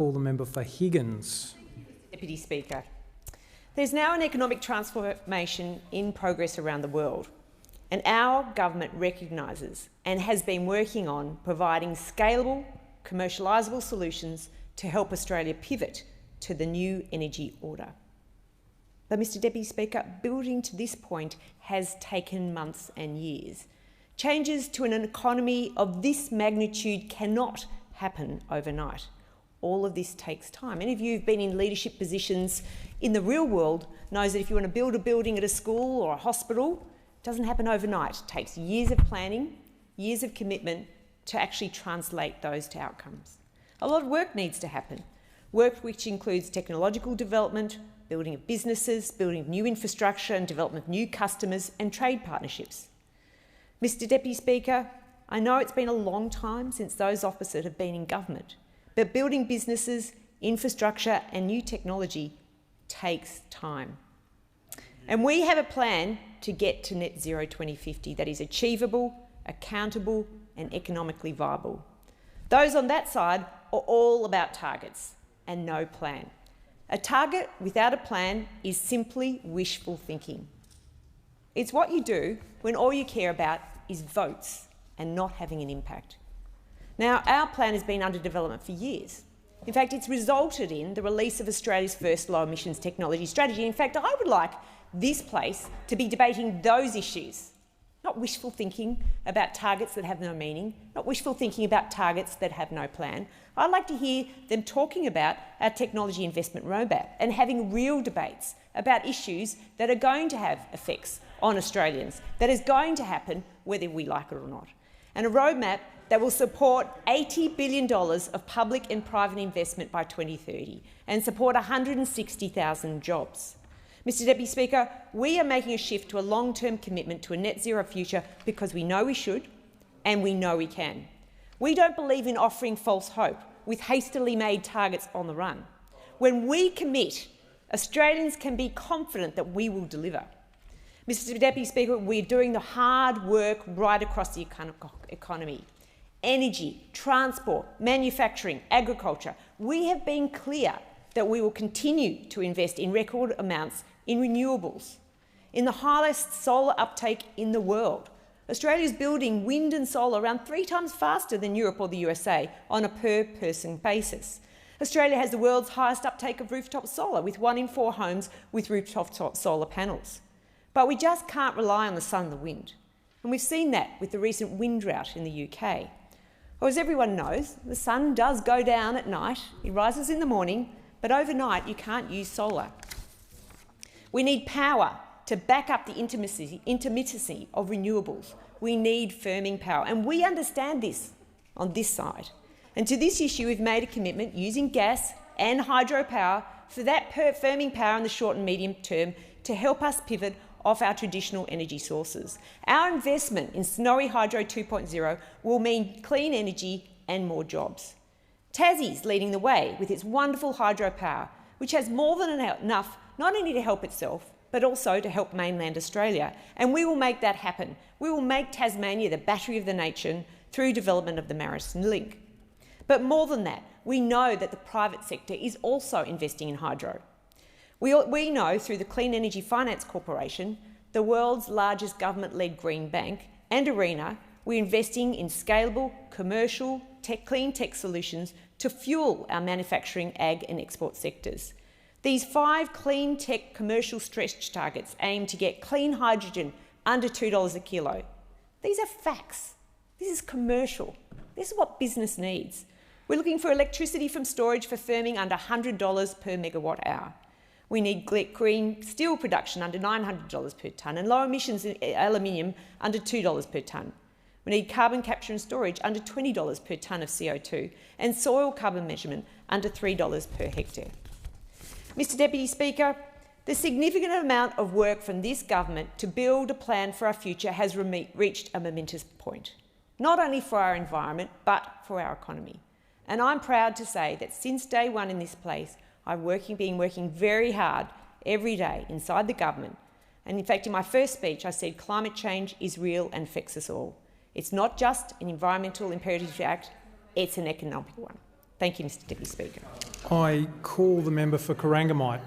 Call the member for Higgins. Deputy Speaker. There's now an economic transformation in progress around the world, and our government recognises and has been working on providing scalable, commercialisable solutions to help Australia pivot to the new energy order. But, Mr Deputy Speaker, building to this point has taken months and years. Changes to an economy of this magnitude cannot happen overnight. All of this takes time. Any of you who've been in leadership positions in the real world knows that if you want to build a building at a school or a hospital, it doesn't happen overnight. It takes years of planning, years of commitment to actually translate those to outcomes. A lot of work needs to happen, work which includes technological development, building of businesses, building of new infrastructure and development of new customers and trade partnerships. Mr Deputy Speaker, I know it's been a long time since those opposite have been in government, but building businesses, infrastructure and new technology takes time. And we have a plan to get to net zero 2050 that is achievable, accountable and economically viable. Those on that side are all about targets and no plan. A target without a plan is simply wishful thinking. It's what you do when all you care about is votes and not having an impact. Now, our plan has been under development for years. In fact, it's resulted in the release of Australia's first low-emissions technology strategy. In fact, I would like this place to be debating those issues, not wishful thinking about targets that have no meaning, not wishful thinking about targets that have no plan. I'd like to hear them talking about our technology investment roadmap and having real debates about issues that are going to have effects on Australians, that is going to happen whether we like it or not, and a roadmap that will support $80 billion of public and private investment by 2030 and support 160,000 jobs. Mr Deputy Speaker, we are making a shift to a long-term commitment to a net zero future because we know we should and we know we can. We don't believe in offering false hope with hastily made targets on the run. When we commit, Australians can be confident that we will deliver. Mr Deputy Speaker, we're doing the hard work right across the economy. Energy, transport, manufacturing, agriculture. We have been clear that we will continue to invest in record amounts in renewables, in the highest solar uptake in the world. Australia is building wind and solar around 3 times faster than Europe or the USA on a per-person basis. Australia has the world's highest uptake of rooftop solar, with 1 in 4 homes with rooftop solar panels. But we just can't rely on the sun and the wind. And we've seen that with the recent wind drought in the UK. Well, as everyone knows, the sun does go down at night, it rises in the morning, but overnight you can't use solar. We need power to back up the intermittency of renewables. We need firming power, and we understand this on this side. And to this issue, we've made a commitment using gas and hydropower for that firming power in the short and medium term to help us pivot off our traditional energy sources. Our investment in Snowy Hydro 2.0 will mean clean energy and more jobs. Tassie's leading the way with its wonderful hydropower, which has more than enough not only to help itself, but also to help mainland Australia. And we will make that happen. We will make Tasmania the battery of the nation through development of the Marison Link. But more than that, we know that the private sector is also investing in hydro. We know through the Clean Energy Finance Corporation, the world's largest government-led green bank, and ARENA, we're investing in scalable, commercial, clean tech solutions to fuel our manufacturing, ag and export sectors. These 5 clean tech commercial stretch targets aim to get clean hydrogen under $2 a kilo. These are facts. This is commercial. This is what business needs. We're looking for electricity from storage for firming under $100 per megawatt hour. We need green steel production under $900 per tonne and low emissions aluminium under $2 per tonne. We need carbon capture and storage under $20 per tonne of CO2 and soil carbon measurement under $3 per hectare. Mr Deputy Speaker, the significant amount of work from this government to build a plan for our future has reached a momentous point, not only for our environment but for our economy. And I'm proud to say that since day one in this place, I've been working very hard every day inside the government. And in fact, in my first speech, I said climate change is real and affects us all. It's not just an environmental imperative act, it's an economic one. Thank you, Mr Deputy Speaker. I call the member for Corangamite.